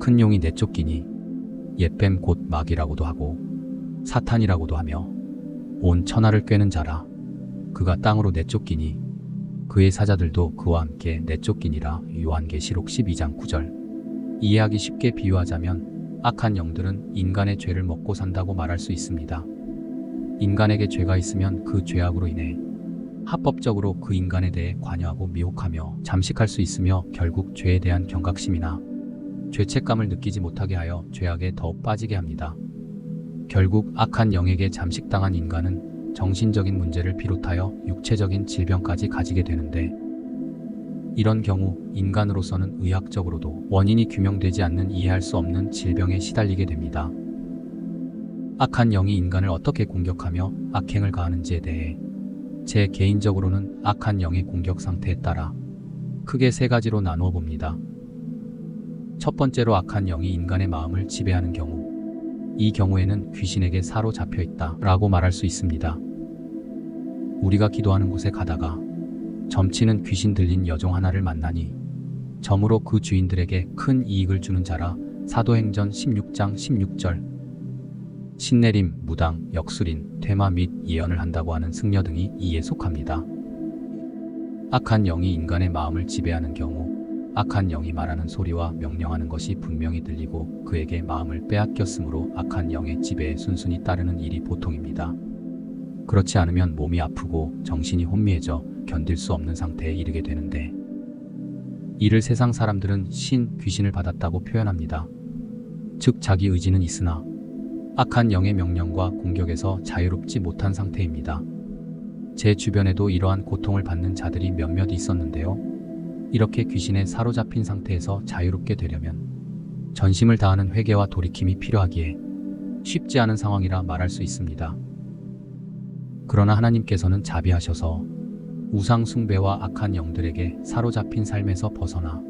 큰 용이 내쫓기니 옛뱀 곧 마귀라고도 하고 사탄이라고도 하며 온 천하를 꿰는 자라. 그가 땅으로 내쫓기니 그의 사자들도 그와 함께 내쫓기니라. 요한계시록 12장 9절. 이해하기 쉽게 비유하자면 악한 영들은 인간의 죄를 먹고 산다고 말할 수 있습니다. 인간에게 죄가 있으면 그 죄악으로 인해 합법적으로 그 인간에 대해 관여하고 미혹하며 잠식할 수 있으며 결국 죄에 대한 경각심이나 죄책감을 느끼지 못하게 하여 죄악에 더욱 빠지게 합니다. 결국 악한 영에게 잠식당한 인간은 정신적인 문제를 비롯하여 육체적인 질병까지 가지게 되는데, 이런 경우 인간으로서는 의학적으로도 원인이 규명되지 않는 이해할 수 없는 질병에 시달리게 됩니다. 악한 영이 인간을 어떻게 공격하며 악행을 가하는지에 대해 제 개인적으로는 악한 영의 공격 상태에 따라 크게 세 가지로 나누어 봅니다. 첫 번째로 악한 영이 인간의 마음을 지배하는 경우, 이 경우에는 귀신에게 사로잡혀 있다 라고 말할 수 있습니다. 우리가 기도하는 곳에 가다가 점치는 귀신 들린 여종 하나를 만나니 점으로 그 주인들에게 큰 이익을 주는 자라. 사도행전 16장 16절. 신내림, 무당, 역술인, 퇴마 및 예언을 한다고 하는 승려 등이 이에 속합니다. 악한 영이 인간의 마음을 지배하는 경우, 악한 영이 말하는 소리와 명령하는 것이 분명히 들리고 그에게 마음을 빼앗겼으므로 악한 영의 지배에 순순히 따르는 일이 보통입니다. 그렇지 않으면 몸이 아프고 정신이 혼미해져 견딜 수 없는 상태에 이르게 되는데, 이를 세상 사람들은 신, 귀신을 받았다고 표현합니다. 즉 자기 의지는 있으나 악한 영의 명령과 공격에서 자유롭지 못한 상태입니다. 제 주변에도 이러한 고통을 받는 자들이 몇몇 있었는데요. 이렇게 귀신에 사로잡힌 상태에서 자유롭게 되려면 전심을 다하는 회개와 돌이킴이 필요하기에 쉽지 않은 상황이라 말할 수 있습니다. 그러나 하나님께서는 자비하셔서 우상 숭배와 악한 영들에게 사로잡힌 삶에서 벗어나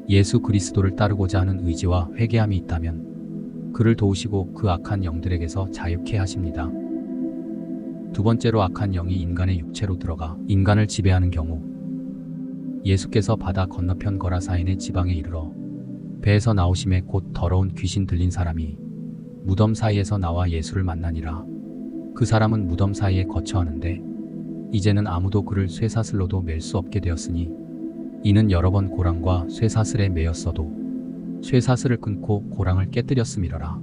예수 그리스도를 따르고자 하는 의지와 회개함이 있다면 그를 도우시고 그 악한 영들에게서 자유케 하십니다. 두 번째로 악한 영이 인간의 육체로 들어가 인간을 지배하는 경우, 예수께서 바다 건너편 거라사인의 지방에 이르러 배에서 나오심에 곧 더러운 귀신 들린 사람이 무덤 사이에서 나와 예수를 만나니라. 그 사람은 무덤 사이에 거처하는데 이제는 아무도 그를 쇠사슬로도 맬 수 없게 되었으니, 이는 여러 번 고랑과 쇠사슬에 매였어도 쇠사슬을 끊고 고랑을 깨뜨렸음이러라.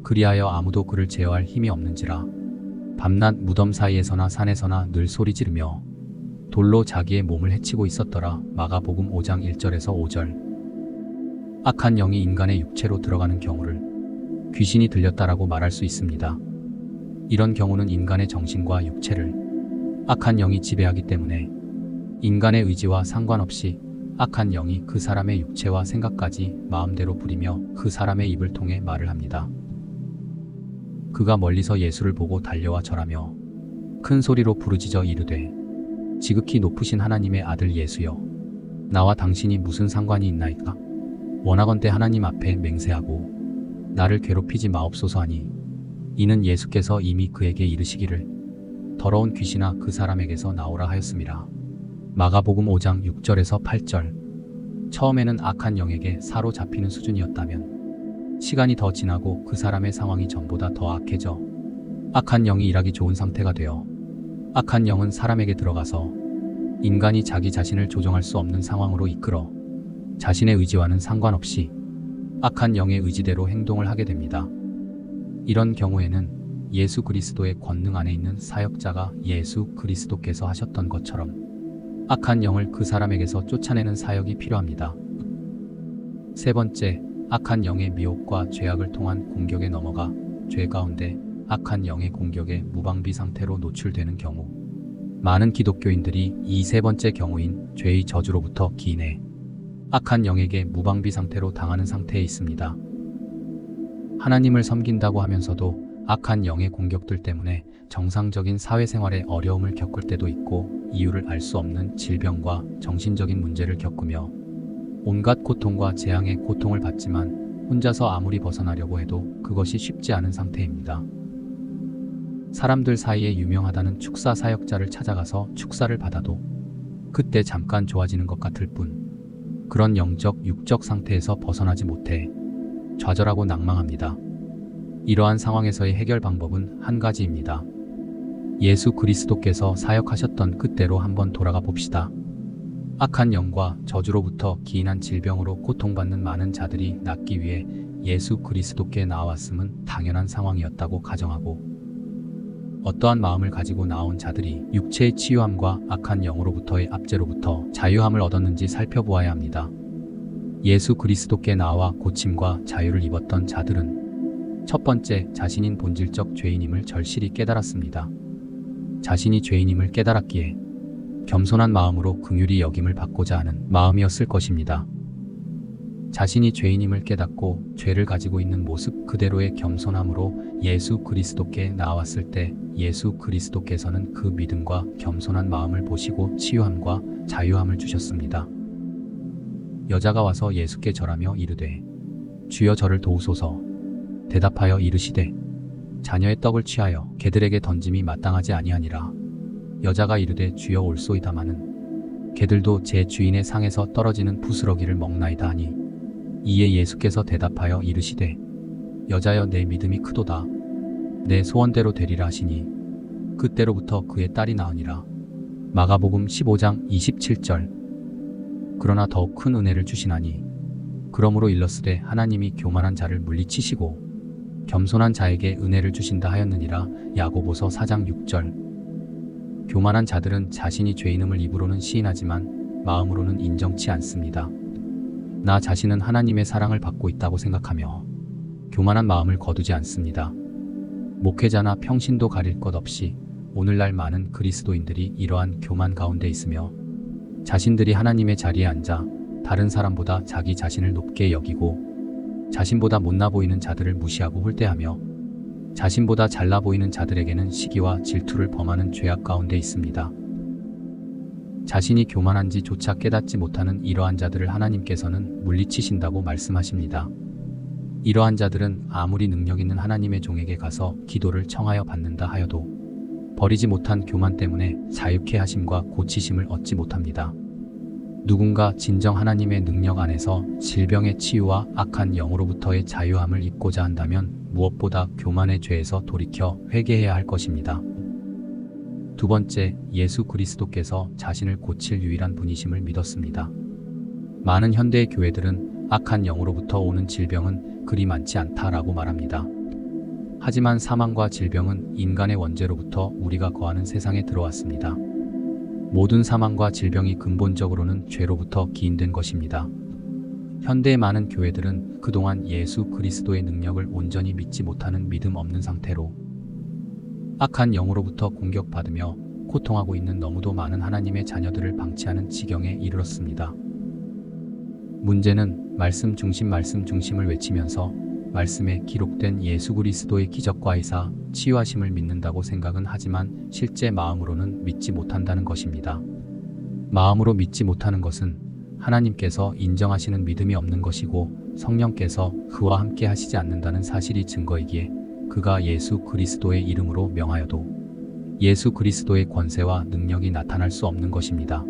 그리하여 아무도 그를 제어할 힘이 없는지라. 밤낮 무덤 사이에서나 산에서나 늘 소리 지르며 돌로 자기의 몸을 해치고 있었더라. 마가복음 5장 1절에서 5절. 악한 영이 인간의 육체로 들어가는 경우를 귀신이 들렸다라고 말할 수 있습니다. 이런 경우는 인간의 정신과 육체를 악한 영이 지배하기 때문에 인간의 의지와 상관없이 악한 영이 그 사람의 육체와 생각까지 마음대로 부리며 그 사람의 입을 통해 말을 합니다. 그가 멀리서 예수를 보고 달려와 절하며 큰 소리로 부르짖어 이르되, 지극히 높으신 하나님의 아들 예수여, 나와 당신이 무슨 상관이 있나이까? 원하건대 하나님 앞에 맹세하고 나를 괴롭히지 마옵소서 하니, 이는 예수께서 이미 그에게 이르시기를 더러운 귀신아 그 사람에게서 나오라 하였음이라. 마가복음 5장 6절에서 8절. 처음에는 악한 영에게 사로잡히는 수준이었다면 시간이 더 지나고 그 사람의 상황이 전보다 더 악해져 악한 영이 일하기 좋은 상태가 되어 악한 영은 사람에게 들어가서 인간이 자기 자신을 조정할 수 없는 상황으로 이끌어 자신의 의지와는 상관없이 악한 영의 의지대로 행동을 하게 됩니다. 이런 경우에는 예수 그리스도의 권능 안에 있는 사역자가 예수 그리스도께서 하셨던 것처럼 악한 영을 그 사람에게서 쫓아내는 사역이 필요합니다. 세 번째, 악한 영의 미혹과 죄악을 통한 공격에 넘어가 죄 가운데 악한 영의 공격에 무방비 상태로 노출되는 경우, 많은 기독교인들이 이 세 번째 경우인 죄의 저주로부터 기인해 악한 영에게 무방비 상태로 당하는 상태에 있습니다. 하나님을 섬긴다고 하면서도 악한 영의 공격들 때문에 정상적인 사회생활에 어려움을 겪을 때도 있고, 이유를 알 수 없는 질병과 정신적인 문제를 겪으며 온갖 고통과 재앙의 고통을 받지만 혼자서 아무리 벗어나려고 해도 그것이 쉽지 않은 상태입니다. 사람들 사이에 유명하다는 축사 사역자를 찾아가서 축사를 받아도 그때 잠깐 좋아지는 것 같을 뿐, 그런 영적, 육적 상태에서 벗어나지 못해 좌절하고 낭망합니다. 이러한 상황에서의 해결 방법은 한 가지입니다. 예수 그리스도께서 사역하셨던 그때로 한번 돌아가 봅시다. 악한 영과 저주로부터 기인한 질병으로 고통받는 많은 자들이 낫기 위해 예수 그리스도께 나왔음은 당연한 상황이었다고 가정하고, 어떠한 마음을 가지고 나온 자들이 육체의 치유함과 악한 영으로부터의 압제로부터 자유함을 얻었는지 살펴보아야 합니다. 예수 그리스도께 나와 고침과 자유를 입었던 자들은 첫 번째, 자신인 본질적 죄인임을 절실히 깨달았습니다. 자신이 죄인임을 깨달았기에 겸손한 마음으로 긍휼히 여김을 받고자 하는 마음이었을 것입니다. 자신이 죄인임을 깨닫고 죄를 가지고 있는 모습 그대로의 겸손함으로 예수 그리스도께 나왔을 때 예수 그리스도께서는 그 믿음과 겸손한 마음을 보시고 치유함과 자유함을 주셨습니다. 여자가 와서 예수께 절하며 이르되 주여 저를 도우소서. 대답하여 이르시되 자녀의 떡을 취하여 개들에게 던짐이 마땅하지 아니하니라. 여자가 이르되 주여 올소이다마는 개들도 제 주인의 상에서 떨어지는 부스러기를 먹나이다 하니, 이에 예수께서 대답하여 이르시되 여자여 내 믿음이 크도다. 내 소원대로 되리라 하시니 그때로부터 그의 딸이 나으니라. 마가복음 15장 27절. 그러나 더욱 큰 은혜를 주시나니 그러므로 일렀으되 하나님이 교만한 자를 물리치시고 겸손한 자에게 은혜를 주신다 하였느니라. 야고보서 4장 6절. 교만한 자들은 자신이 죄인임을 입으로는 시인하지만 마음으로는 인정치 않습니다. 나 자신은 하나님의 사랑을 받고 있다고 생각하며 교만한 마음을 거두지 않습니다. 목회자나 평신도 가릴 것 없이 오늘날 많은 그리스도인들이 이러한 교만 가운데 있으며 자신들이 하나님의 자리에 앉아 다른 사람보다 자기 자신을 높게 여기고 자신보다 못나 보이는 자들을 무시하고 홀대하며 자신보다 잘나 보이는 자들에게는 시기와 질투를 범하는 죄악 가운데 있습니다. 자신이 교만한지조차 깨닫지 못하는 이러한 자들을 하나님께서는 물리치신다고 말씀하십니다. 이러한 자들은 아무리 능력 있는 하나님의 종에게 가서 기도를 청하여 받는다 하여도 버리지 못한 교만 때문에 자유케 하심과 고치심을 얻지 못합니다. 누군가 진정 하나님의 능력 안에서 질병의 치유와 악한 영으로부터의 자유함을 입고자 한다면 무엇보다 교만의 죄에서 돌이켜 회개해야 할 것입니다. 두 번째, 예수 그리스도께서 자신을 고칠 유일한 분이심을 믿었습니다. 많은 현대의 교회들은 악한 영으로부터 오는 질병은 그리 많지 않다라고 말합니다. 하지만 사망과 질병은 인간의 원죄로부터 우리가 거하는 세상에 들어왔습니다. 모든 사망과 질병이 근본적으로는 죄로부터 기인된 것입니다. 현대의 많은 교회들은 그동안 예수 그리스도의 능력을 온전히 믿지 못하는 믿음 없는 상태로 악한 영으로부터 공격받으며 고통하고 있는 너무도 많은 하나님의 자녀들을 방치하는 지경에 이르렀습니다. 문제는 말씀 중심을 외치면서 말씀에 기록된 예수 그리스도의 기적과 의사, 치유하심을 믿는다고 생각은 하지만 실제 마음으로는 믿지 못한다는 것입니다. 마음으로 믿지 못하는 것은 하나님께서 인정하시는 믿음이 없는 것이고 성령께서 그와 함께 하시지 않는다는 사실이 증거이기에 그가 예수 그리스도의 이름으로 명하여도 예수 그리스도의 권세와 능력이 나타날 수 없는 것입니다.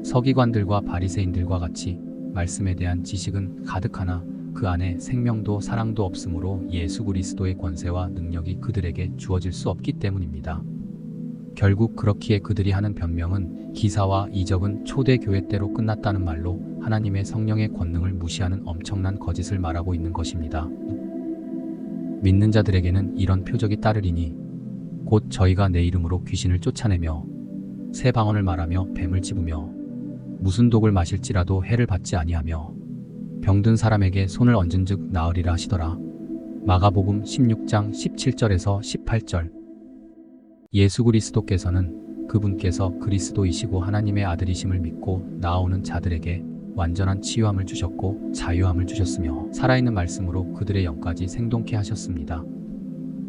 서기관들과 바리새인들과 같이 말씀에 대한 지식은 가득하나 그 안에 생명도 사랑도 없으므로 예수 그리스도의 권세와 능력이 그들에게 주어질 수 없기 때문입니다. 결국 그렇기에 그들이 하는 변명은 기사와 이적은 초대교회 때로 끝났다는 말로 하나님의 성령의 권능을 무시하는 엄청난 거짓을 말하고 있는 것입니다. 믿는 자들에게는 이런 표적이 따르리니 곧 저희가 내 이름으로 귀신을 쫓아내며 새 방언을 말하며 뱀을 집으며 무슨 독을 마실지라도 해를 받지 아니하며 병든 사람에게 손을 얹은즉 나으리라 하시더라. 마가복음 16장 17절에서 18절. 예수 그리스도께서는 그분께서 그리스도이시고 하나님의 아들이심을 믿고 나아오는 자들에게 완전한 치유함을 주셨고 자유함을 주셨으며 살아있는 말씀으로 그들의 영까지 생동케 하셨습니다.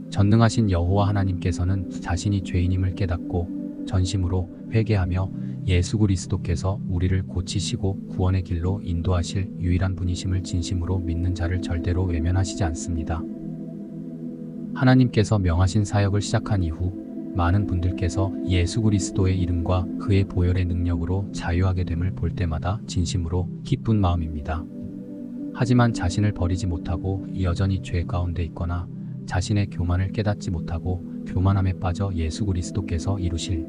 전능하신 여호와 하나님께서는 자신이 죄인임을 깨닫고 전심으로 회개하며 예수 그리스도께서 우리를 고치시고 구원의 길로 인도하실 유일한 분이심을 진심으로 믿는 자를 절대로 외면하시지 않습니다. 하나님께서 명하신 사역을 시작한 이후 많은 분들께서 예수 그리스도의 이름과 그의 보혈의 능력으로 자유하게 됨을 볼 때마다 진심으로 기쁜 마음입니다. 하지만 자신을 버리지 못하고 여전히 죄 가운데 있거나 자신의 교만을 깨닫지 못하고 교만함에 빠져 예수 그리스도께서 이루실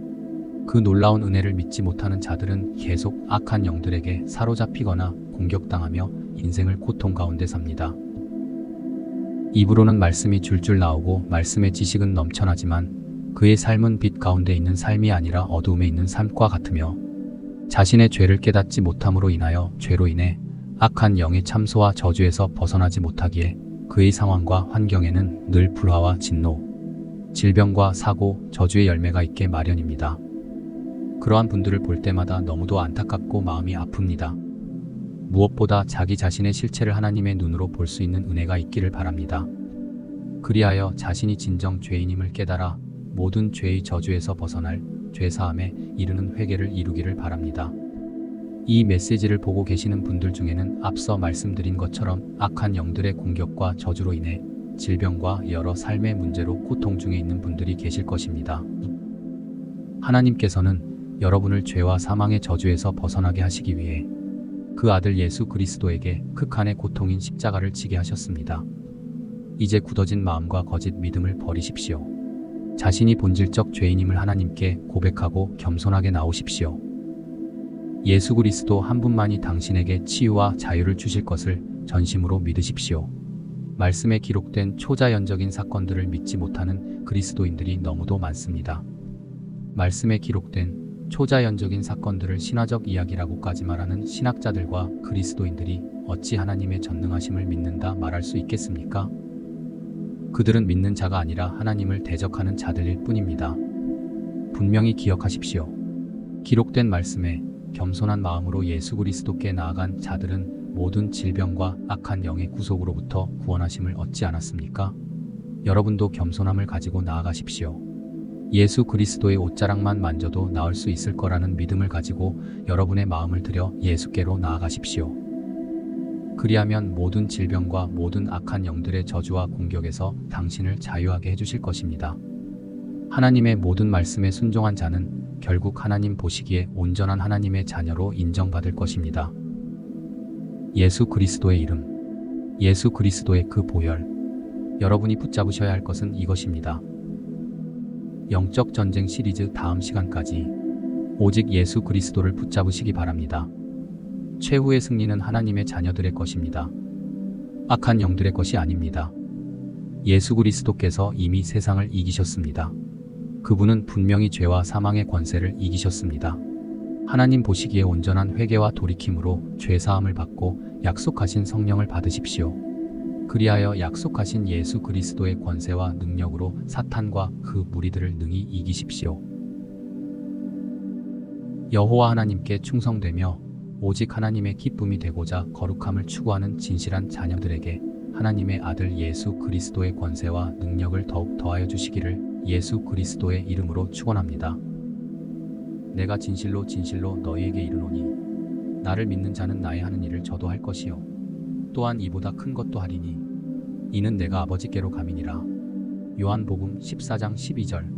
그 놀라운 은혜를 믿지 못하는 자들은 계속 악한 영들에게 사로잡히거나 공격당하며 인생을 고통 가운데 삽니다. 입으로는 말씀이 줄줄 나오고 말씀의 지식은 넘쳐나지만 그의 삶은 빛 가운데 있는 삶이 아니라 어두움에 있는 삶과 같으며 자신의 죄를 깨닫지 못함으로 인하여 죄로 인해 악한 영의 참소와 저주에서 벗어나지 못하기에 그의 상황과 환경에는 늘 불화와 진노, 질병과 사고, 저주의 열매가 있게 마련입니다. 그러한 분들을 볼 때마다 너무도 안타깝고 마음이 아픕니다. 무엇보다 자기 자신의 실체를 하나님의 눈으로 볼 수 있는 은혜가 있기를 바랍니다. 그리하여 자신이 진정 죄인임을 깨달아 모든 죄의 저주에서 벗어날 죄사함에 이르는 회개를 이루기를 바랍니다. 이 메시지를 보고 계시는 분들 중에는 앞서 말씀드린 것처럼 악한 영들의 공격과 저주로 인해 질병과 여러 삶의 문제로 고통 중에 있는 분들이 계실 것입니다. 하나님께서는 여러분을 죄와 사망의 저주에서 벗어나게 하시기 위해 그 아들 예수 그리스도에게 극한의 고통인 십자가를 지게 하셨습니다. 이제 굳어진 마음과 거짓 믿음을 버리십시오. 자신이 본질적 죄인임을 하나님께 고백하고 겸손하게 나오십시오. 예수 그리스도 한 분만이 당신에게 치유와 자유를 주실 것을 전심으로 믿으십시오. 말씀에 기록된 초자연적인 사건들을 믿지 못하는 그리스도인들이 너무도 많습니다. 말씀에 기록된 초자연적인 사건들을 신화적 이야기라고까지 말하는 신학자들과 그리스도인들이 어찌 하나님의 전능하심을 믿는다 말할 수 있겠습니까? 그들은 믿는 자가 아니라 하나님을 대적하는 자들일 뿐입니다. 분명히 기억하십시오. 기록된 말씀에 겸손한 마음으로 예수 그리스도께 나아간 자들은 모든 질병과 악한 영의 구속으로부터 구원하심을 얻지 않았습니까? 여러분도 겸손함을 가지고 나아가십시오. 예수 그리스도의 옷자락만 만져도 나을 수 있을 거라는 믿음을 가지고 여러분의 마음을 들여 예수께로 나아가십시오. 그리하면 모든 질병과 모든 악한 영들의 저주와 공격에서 당신을 자유하게 해주실 것입니다. 하나님의 모든 말씀에 순종한 자는 결국 하나님 보시기에 온전한 하나님의 자녀로 인정받을 것입니다. 예수 그리스도의 이름, 예수 그리스도의 그 보혈. 여러분이 붙잡으셔야 할 것은 이것입니다. 영적 전쟁 시리즈 다음 시간까지 오직 예수 그리스도를 붙잡으시기 바랍니다. 최후의 승리는 하나님의 자녀들의 것입니다. 악한 영들의 것이 아닙니다. 예수 그리스도께서 이미 세상을 이기셨습니다. 그분은 분명히 죄와 사망의 권세를 이기셨습니다. 하나님 보시기에 온전한 회개와 돌이킴으로 죄사함을 받고 약속하신 성령을 받으십시오. 그리하여 약속하신 예수 그리스도의 권세와 능력으로 사탄과 그 무리들을 능히 이기십시오. 여호와 하나님께 충성되며 오직 하나님의 기쁨이 되고자 거룩함을 추구하는 진실한 자녀들에게 하나님의 아들 예수 그리스도의 권세와 능력을 더욱 더하여 주시기를 예수 그리스도의 이름으로 축원합니다. 내가 진실로 진실로 너희에게 이르노니 나를 믿는 자는 나의 하는 일을 저도 할 것이요 또한 이보다 큰 것도 하리니 이는 내가 아버지께로 감이니라. 요한복음 14장 12절.